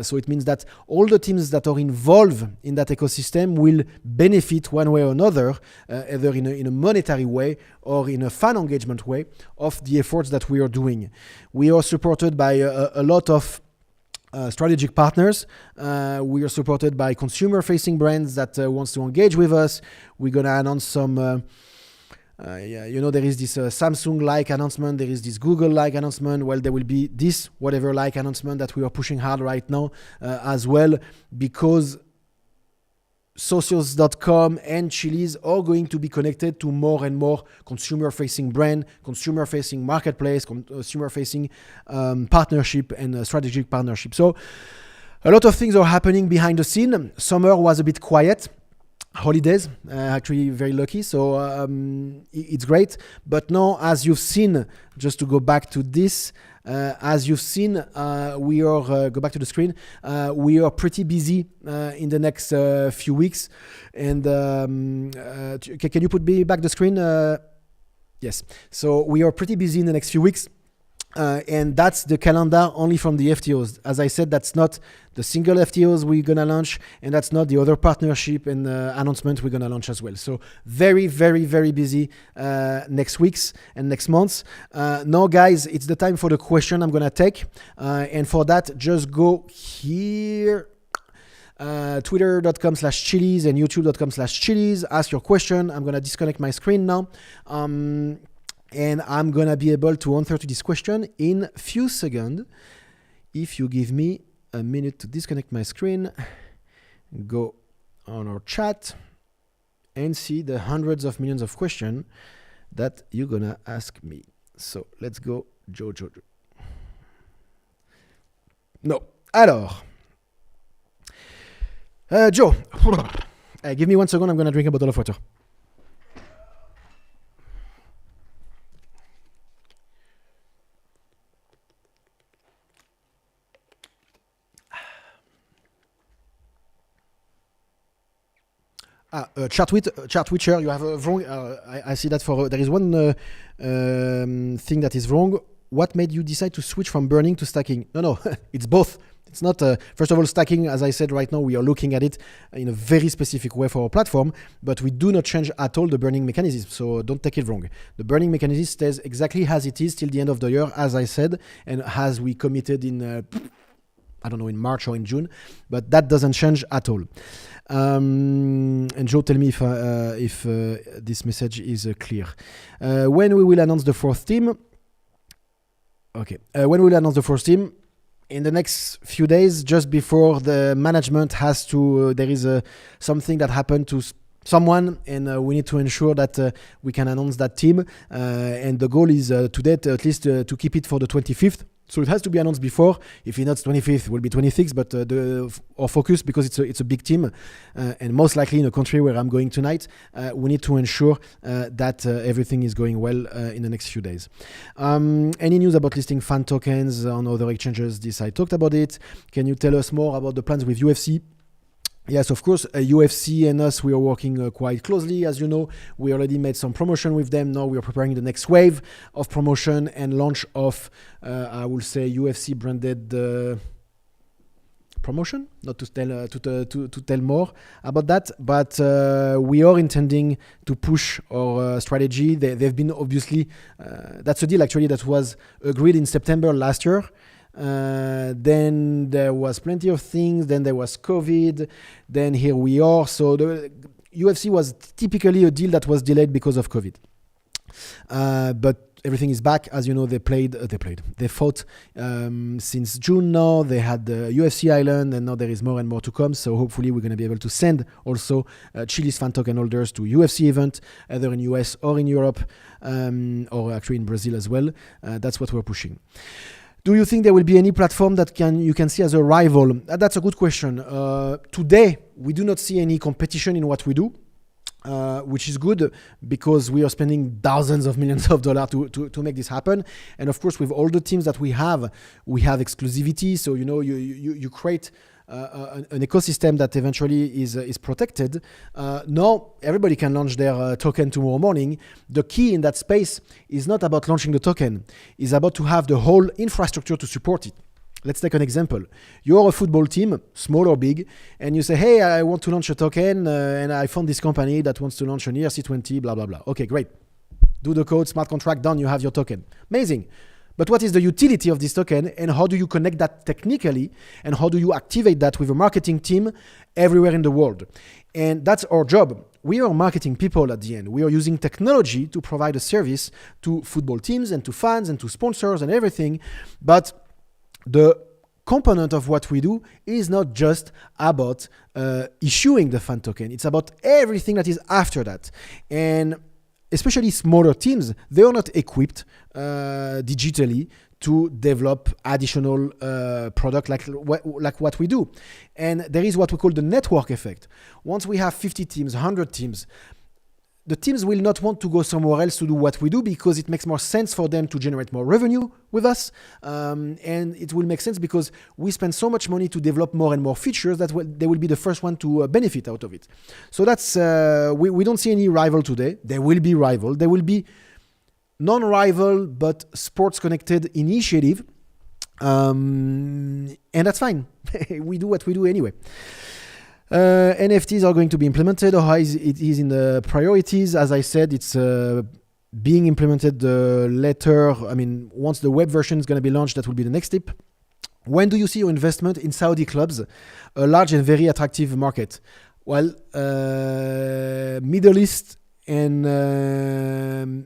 So it means that all the teams that are involved in that ecosystem will benefit one way or another, either in a monetary way or in a fan engagement way of the efforts that we are doing. We are supported by a lot of strategic partners. We are supported by consumer-facing brands that wants to engage with us. We're gonna announce some. There is this Samsung-like announcement. There is this Google-like announcement. Well, there will be this whatever-like announcement that we are pushing hard right now as well, because Socios.com and Chiliz are going to be connected to more and more consumer-facing brand, consumer-facing marketplace, consumer-facing partnership and strategic partnership. So a lot of things are happening behind the scene. Summer was a bit quiet. Holidays, actually very lucky, so it's great. But now, as you've seen, just to go back to this, as you've seen, we are, go back to the screen, we are pretty busy in the next few weeks. And can you put me back the screen? Yes. So we are pretty busy in the next few weeks. And that's the calendar only from the FTOs. As I said, that's not the single FTOs we're going to launch, and that's not the other partnership and announcement we're going to launch as well. So very, very, very busy next weeks and next months. Now, guys, it's the time for the question I'm going to take. And for that, just go here. Twitter.com/Chiliz and YouTube.com/Chiliz. Ask your question. I'm going to disconnect my screen now. And I'm going to be able to answer to this question in a few seconds. If you give me a minute to disconnect my screen, go on our chat and see the hundreds of millions of questions that you're going to ask me. So let's go, Joe. No. Alors. Joe. Give me 1 second. I'm going to drink a bottle of water. Chart Witcher, you have a wrong. I see that there is one thing that is wrong. What made you decide to switch from burning to stacking? No, it's both. It's not, first of all, stacking, as I said right now, we are looking at it in a very specific way for our platform, but we do not change at all the burning mechanism, so don't take it wrong. The burning mechanism stays exactly as it is till the end of the year, as I said, and as we committed in, I don't know, in March or in June, but that doesn't change at all. And Joe, tell me if this message is clear. When we will announce the fourth team? Okay. When we will announce the fourth team? In the next few days, just before the management has to, there is something that happened to someone, and we need to ensure that we can announce that team. And the goal is today, at least to keep it for the 25th. So it has to be announced before. If it's not 25th, it will be 26th. But our focus, because it's a big team, and most likely in a country where I'm going tonight, we need to ensure that everything is going well in the next few days. Any news about listing fan tokens on other exchanges? This I talked about it. Can you tell us more about the plans with UFC? Yes, of course, UFC and us, we are working quite closely. As you know, we already made some promotion with them. Now we are preparing the next wave of promotion and launch of, I will say, UFC branded promotion, not to tell to tell more about that. But we are intending to push our strategy. They've been obviously that's a deal actually that was agreed in September last year. Then there was plenty of things. Then there was COVID. Then here we are. So the UFC was typically a deal that was delayed because of COVID. But everything is back. As you know, they fought since June now. They had the UFC Island, and now there is more and more to come. So hopefully we're going to be able to send also Chiliz fan token holders to UFC event, either in US or in Europe, or actually in Brazil as well. That's what we're pushing. Do you think there will be any platform that you can see as a rival? That's a good question. Today, we do not see any competition in what we do. Which is good because we are spending thousands of millions of dollars to make this happen. And of course, with all the teams that we have exclusivity. So, you know, you create an ecosystem that eventually is protected. Now, everybody can launch their token tomorrow morning. The key in that space is not about launching the token. It's about to have the whole infrastructure to support it. Let's take an example. You're a football team, small or big, and you say, hey, I want to launch a token, and I found this company that wants to launch an ERC20, blah, blah, blah. Okay, great. Do the code, smart contract, done, you have your token. Amazing. But what is the utility of this token, and how do you connect that technically, and how do you activate that with a marketing team everywhere in the world? And that's our job. We are marketing people at the end. We are using technology to provide a service to football teams and to fans and to sponsors and everything. But the component of what we do is not just about issuing the fan token. It's about everything that is after that. And especially smaller teams, they are not equipped digitally to develop additional product like what we do. And there is what we call the network effect. Once we have 50 teams, 100 teams, the teams will not want to go somewhere else to do what we do because it makes more sense for them to generate more revenue with us. And it will make sense because we spend so much money to develop more and more features that they will be the first one to benefit out of it. So that's, we don't see any rival today. There will be rival. There will be non-rival but sports-connected initiative. And that's fine. We do what we do anyway. NFTs are going to be implemented, or how it is in the priorities. As I said, it's being implemented later. I mean, once the web version is going to be launched, that will be the next step. When do you see your investment in Saudi clubs, a large and very attractive market? Well, Middle East and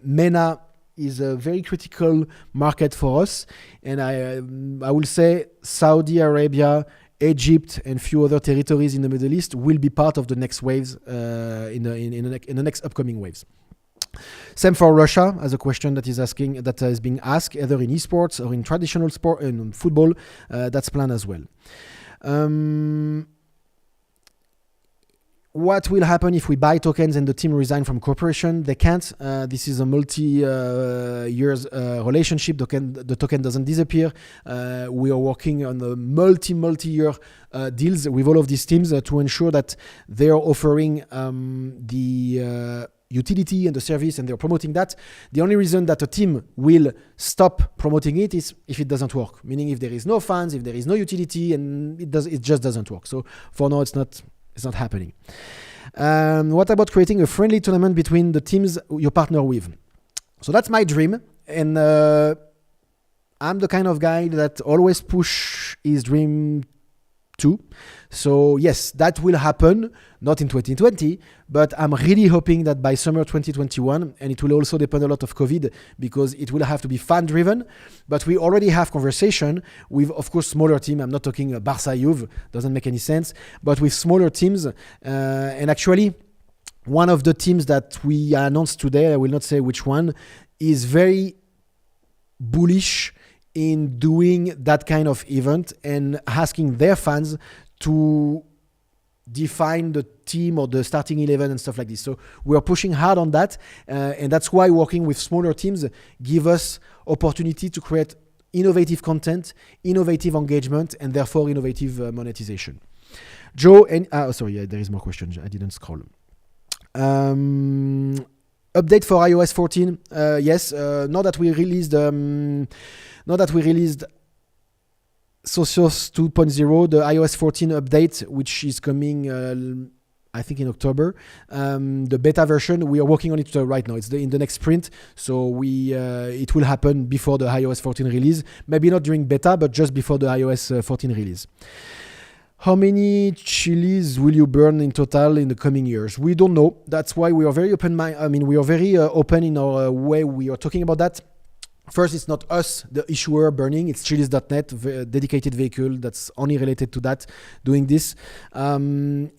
MENA is a very critical market for us. And I will say Saudi Arabia, Egypt and few other territories in the Middle East will be part of the next waves in the next upcoming waves. Same for Russia, as a question that is being asked either in esports or in traditional sport and in football. That's planned as well. What will happen if we buy tokens and the team resign from corporation? They can't. This is a multi-years relationship. The token doesn't disappear. We are working on the multi-year deals with all of these teams to ensure that they are offering the utility and the service, and they're promoting that. The only reason that a team will stop promoting it is if it doesn't work. Meaning if there is no fans, if there is no utility, and it just doesn't work. So for now, it's not happening. What about creating a friendly tournament between the teams you partner with? So that's my dream, and I'm the kind of guy that always push his dream too. So yes, that will happen, not in 2020, but I'm really hoping that by summer 2021, and it will also depend a lot of COVID because it will have to be fan driven, but we already have conversation with, of course, smaller team. I'm not talking Barca Juve, doesn't make any sense, but with smaller teams. And actually, one of the teams that we announced today, I will not say which one, is very bullish in doing that kind of event and asking their fans to define the team or the starting 11 and stuff like this. So we are pushing hard on that, and that's why working with smaller teams give us opportunity to create innovative content, innovative engagement, and therefore innovative monetization. Joe, there is more questions. I didn't scroll. Update for iOS 14. Yes, now that we released Socios 2.0, the iOS 14 update, which is coming, I think in October. The beta version, we are working on it right now. It's in the next sprint, so it will happen before the iOS 14 release. Maybe not during beta, but just before the iOS 14 release. How many Chiliz will you burn in total in the coming years? We don't know. That's why we are very open. We are very open in our way we are talking about that. First, it's not us, the issuer, burning. It's Chiliz.net, a dedicated vehicle that's only related to that, doing this. And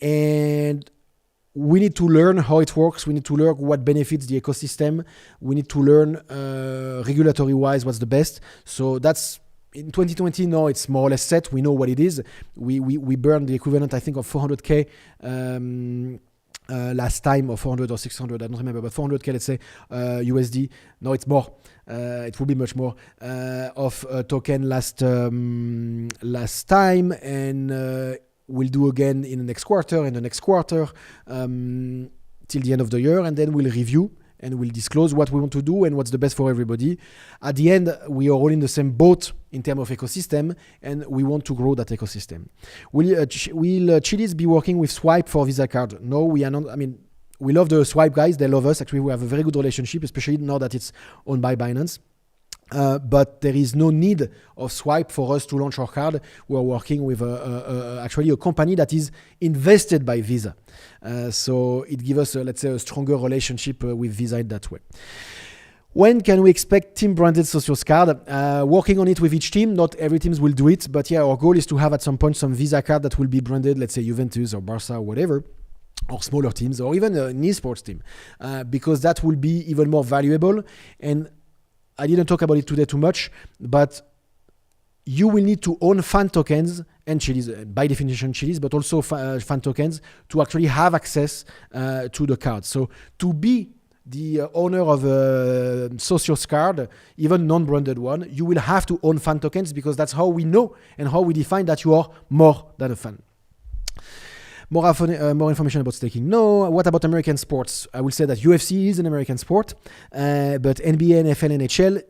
we need to learn how it works. We need to learn what benefits the ecosystem. We need to learn regulatory-wise what's the best. So that's in 2020. Now it's more or less set. We know what it is. We burned the equivalent, I think, of 400K. Last time, or 400 or 600, I don't remember, but 400K, let's say, USD. No, it's more. It will be much more of a token last time, and we'll do again in the next quarter, till the end of the year, and then we'll review and we'll disclose what we want to do and what's the best for everybody. At the end, we are all in the same boat in terms of ecosystem, and we want to grow that ecosystem. Will Chiliz be working with Swipe for Visa card? No, we are not. I mean, we love the Swipe guys. They love us. Actually, we have a very good relationship, especially now that it's owned by Binance. But there is no need of Swipe for us to launch our card. We are working with actually a company that is invested by Visa. So it gives us, let's say, a stronger relationship with Visa in that way. When can we expect team-branded Socios card? Working on it with each team. Not every team will do it, but yeah, our goal is to have at some point some Visa card that will be branded, let's say Juventus or Barca or whatever, or smaller teams, or even an esports team, because that will be even more valuable. And I didn't talk about it today too much, but you will need to own fan tokens and Chiliz, by definition Chiliz, but also fan tokens to actually have access to the card. So to be the owner of a Socios card, even non-branded one, you will have to own fan tokens, because that's how we know and how we define that you are more than a fan. More information about staking? No. What about American sports? I will say that UFC is an American sport, but NBA, NFL, NHL,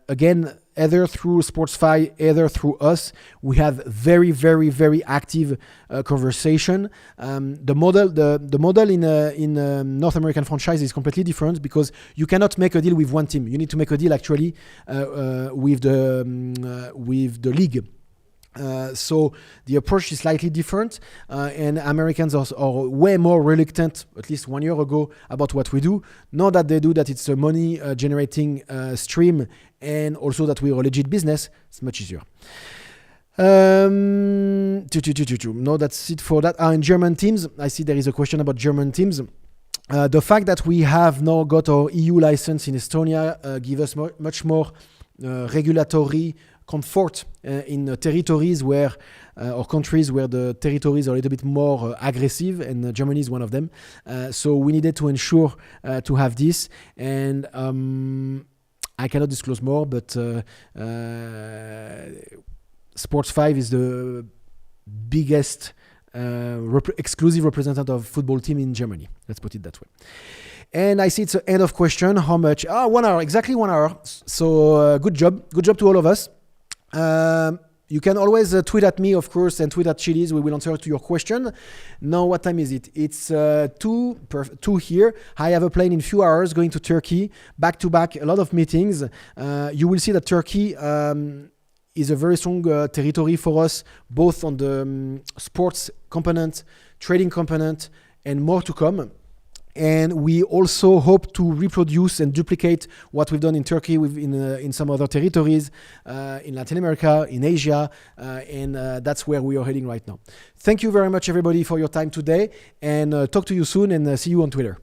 again, either through SportsFi, either through us, we have very, very, very active conversation. The model in North American franchise is completely different, because you cannot make a deal with one team. You need to make a deal actually with the league. So the approach is slightly different, and Americans are way more reluctant, at least 1 year ago, about what we do. Now that they do that, it's a money generating stream, and also that we are a legit business, it's much easier. No, that's it for that. In German teams, I see there is a question about German teams. The fact that we have now got our EU license in Estonia gives us much more regulatory comfort in territories where or countries where the territories are a little bit more aggressive, and Germany is one of them. So we needed to ensure to have this, and I cannot disclose more, but Sports5 is the biggest exclusive representative of football team in Germany. Let's put it that way. And I see it's the end of question. How much? 1 hour, exactly 1 hour. So good job to all of us. You can always tweet at me, of course, and tweet at Chiliz. We will answer to your question. Now, what time is it? It's 2 here. I have a plane in few hours going to Turkey, back to back, a lot of meetings. You will see that Turkey is a very strong territory for us, both on the sports component, trading component, and more to come. And we also hope to reproduce and duplicate what we've done in Turkey in some other territories, in Latin America, in Asia, and that's where we are heading right now. Thank you very much, everybody, for your time today, and talk to you soon, and see you on Twitter.